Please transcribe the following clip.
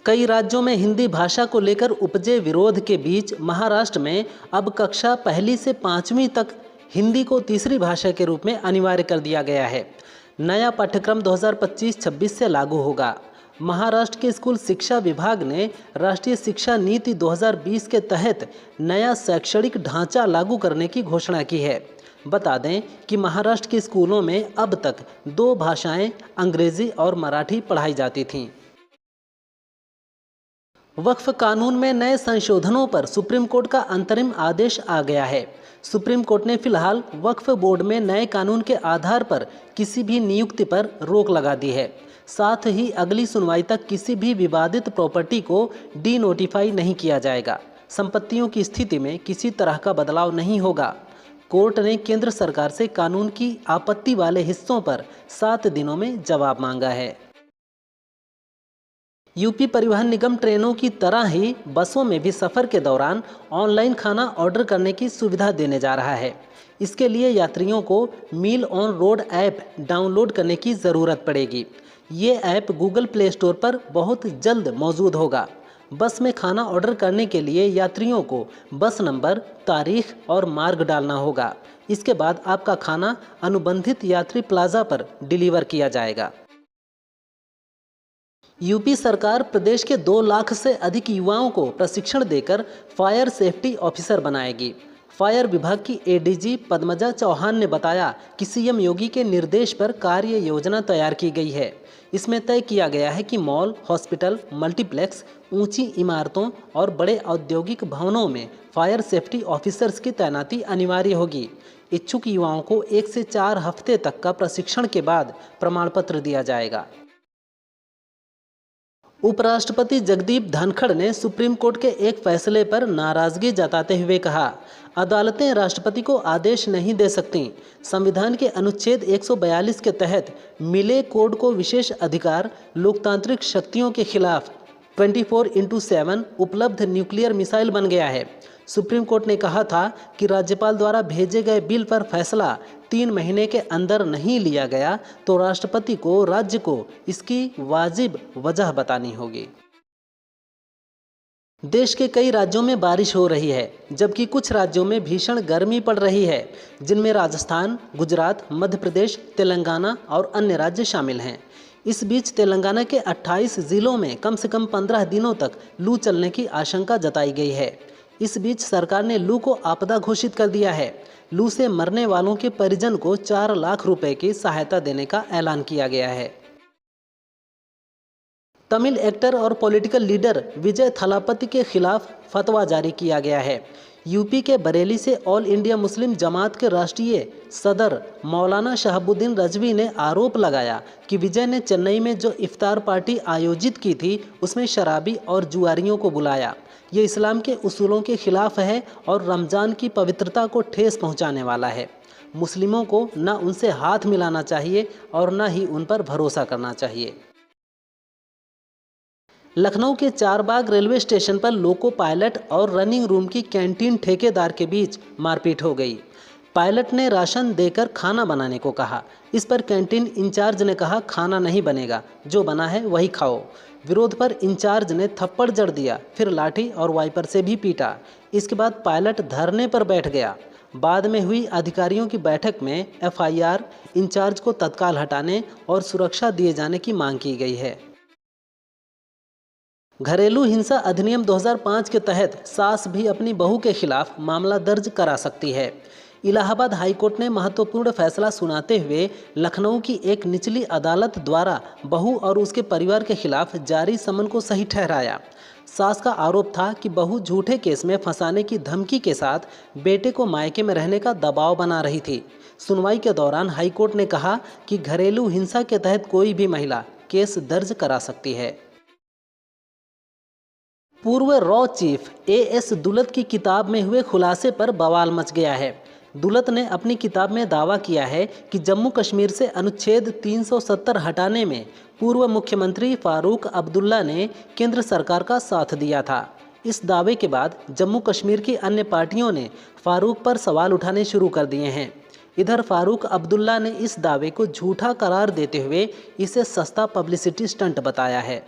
कई राज्यों में हिंदी भाषा को लेकर उपजे विरोध के बीच महाराष्ट्र में अब कक्षा पहली से पाँचवीं तक हिंदी को तीसरी भाषा के रूप में अनिवार्य कर दिया गया है। नया पाठ्यक्रम 2025-26 से लागू होगा। महाराष्ट्र के स्कूल शिक्षा विभाग ने राष्ट्रीय शिक्षा नीति 2020 के तहत नया शैक्षणिक ढांचा लागू करने की घोषणा की है। बता दें कि महाराष्ट्र के स्कूलों में अब तक 2 भाषाएं अंग्रेजी और मराठी पढ़ाई जाती थीं। वक्फ कानून में नए संशोधनों पर सुप्रीम कोर्ट का अंतरिम आदेश आ गया है। सुप्रीम कोर्ट ने फिलहाल वक्फ बोर्ड में नए कानून के आधार पर किसी भी नियुक्ति पर रोक लगा दी है। साथ ही अगली सुनवाई तक किसी भी विवादित प्रॉपर्टी को डी नोटिफाई नहीं किया जाएगा। संपत्तियों की स्थिति में किसी तरह का बदलाव नहीं होगा। कोर्ट ने केंद्र सरकार से कानून की आपत्ति वाले हिस्सों पर 7 दिनों में जवाब मांगा है। यूपी परिवहन निगम ट्रेनों की तरह ही बसों में भी सफ़र के दौरान ऑनलाइन खाना ऑर्डर करने की सुविधा देने जा रहा है। इसके लिए यात्रियों को meal on road app download करने की ज़रूरत पड़ेगी। ये ऐप गूगल प्ले स्टोर पर बहुत जल्द मौजूद होगा। बस में खाना ऑर्डर करने के लिए यात्रियों को बस नंबर, तारीख और मार्ग डालना होगा। इसके बाद आपका खाना अनुबंधित यात्री प्लाजा पर डिलीवर किया जाएगा। यूपी सरकार प्रदेश के 2 लाख से अधिक युवाओं को प्रशिक्षण देकर फायर सेफ्टी ऑफिसर बनाएगी। फायर विभाग की एडीजी पद्मजा चौहान ने बताया कि सीएम योगी के निर्देश पर कार्य योजना तैयार की गई है। इसमें तय किया गया है कि मॉल, हॉस्पिटल, मल्टीप्लेक्स, ऊंची इमारतों और बड़े औद्योगिक भवनों में फायर सेफ्टी ऑफिसर्स की तैनाती अनिवार्य होगी। इच्छुक युवाओं को 1 से 4 हफ्ते तक का प्रशिक्षण के बाद प्रमाण पत्र दिया जाएगा। उपराष्ट्रपति जगदीप धनखड़ ने सुप्रीम कोर्ट के एक फैसले पर नाराजगी जताते हुए कहा, अदालतें राष्ट्रपति को आदेश नहीं दे सकतीं। संविधान के अनुच्छेद 142 के तहत मिले कोड को विशेष अधिकार लोकतांत्रिक शक्तियों के खिलाफ 24/7 उपलब्ध न्यूक्लियर मिसाइल बन गया है। सुप्रीम कोर्ट ने कहा था कि राज्यपाल द्वारा भेजे गए बिल पर फैसला 3 महीने के अंदर नहीं लिया गया तो राष्ट्रपति को राज्य को इसकी वाजिब वजह बतानी होगी। देश के कई राज्यों में बारिश हो रही है, जबकि कुछ राज्यों में भीषण गर्मी पड़ रही है, जिनमें राजस्थान, गुजरात, मध्य प्रदेश, तेलंगाना और अन्य राज्य शामिल हैं। इस बीच तेलंगाना के 28 जिलों में कम से कम 15 दिनों तक लू चलने की आशंका जताई गई है। इस बीच सरकार ने लू को आपदा घोषित कर दिया है। लू से मरने वालों के परिजन को 4 लाख रुपए की सहायता देने का ऐलान किया गया है। तमिल एक्टर और पॉलिटिकल लीडर विजय थलापति के खिलाफ फतवा जारी किया गया है। यूपी के बरेली से ऑल इंडिया मुस्लिम जमात के राष्ट्रीय सदर मौलाना शहाबुद्दीन रजवी ने आरोप लगाया कि विजय ने चेन्नई में जो इफ्तार पार्टी आयोजित की थी उसमें शराबी और जुआरियों को बुलाया। ये इस्लाम के उसूलों के खिलाफ है और रमज़ान की पवित्रता को ठेस पहुंचाने वाला है। मुस्लिमों को न उनसे हाथ मिलाना चाहिए और न ही उन पर भरोसा करना चाहिए। लखनऊ के चारबाग रेलवे स्टेशन पर लोको पायलट और रनिंग रूम की कैंटीन ठेकेदार के बीच मारपीट हो गई। पायलट ने राशन देकर खाना बनाने को कहा। इस पर कैंटीन इंचार्ज ने कहा, खाना नहीं बनेगा, जो बना है वही खाओ। विरोध पर इंचार्ज ने थप्पड़ जड़ दिया, फिर लाठी और वाइपर से भी पीटा। इसके बाद पायलट धरने पर बैठ गया। बाद में हुई अधिकारियों की बैठक में एफआईआर, इंचार्ज को तत्काल हटाने और सुरक्षा दिए जाने की मांग की गई है। घरेलू हिंसा अधिनियम 2005 के तहत सास भी अपनी बहू के खिलाफ मामला दर्ज करा सकती है। इलाहाबाद हाईकोर्ट ने महत्वपूर्ण फैसला सुनाते हुए लखनऊ की एक निचली अदालत द्वारा बहू और उसके परिवार के खिलाफ जारी समन को सही ठहराया। सास का आरोप था कि बहू झूठे केस में फंसाने की धमकी के साथ बेटे को मायके में रहने का दबाव बना रही थी। सुनवाई के दौरान हाईकोर्ट ने कहा कि घरेलू हिंसा के तहत कोई भी महिला केस दर्ज करा सकती है। पूर्व रॉ चीफ एएस दुलत की किताब में हुए खुलासे पर बवाल मच गया है। दुलत ने अपनी किताब में दावा किया है कि जम्मू कश्मीर से अनुच्छेद 370 हटाने में पूर्व मुख्यमंत्री फारूक अब्दुल्ला ने केंद्र सरकार का साथ दिया था। इस दावे के बाद जम्मू कश्मीर की अन्य पार्टियों ने फारूक पर सवाल उठाने शुरू कर दिए हैं। इधर फारूक अब्दुल्ला ने इस दावे को झूठा करार देते हुए इसे सस्ता पब्लिसिटी स्टंट बताया है।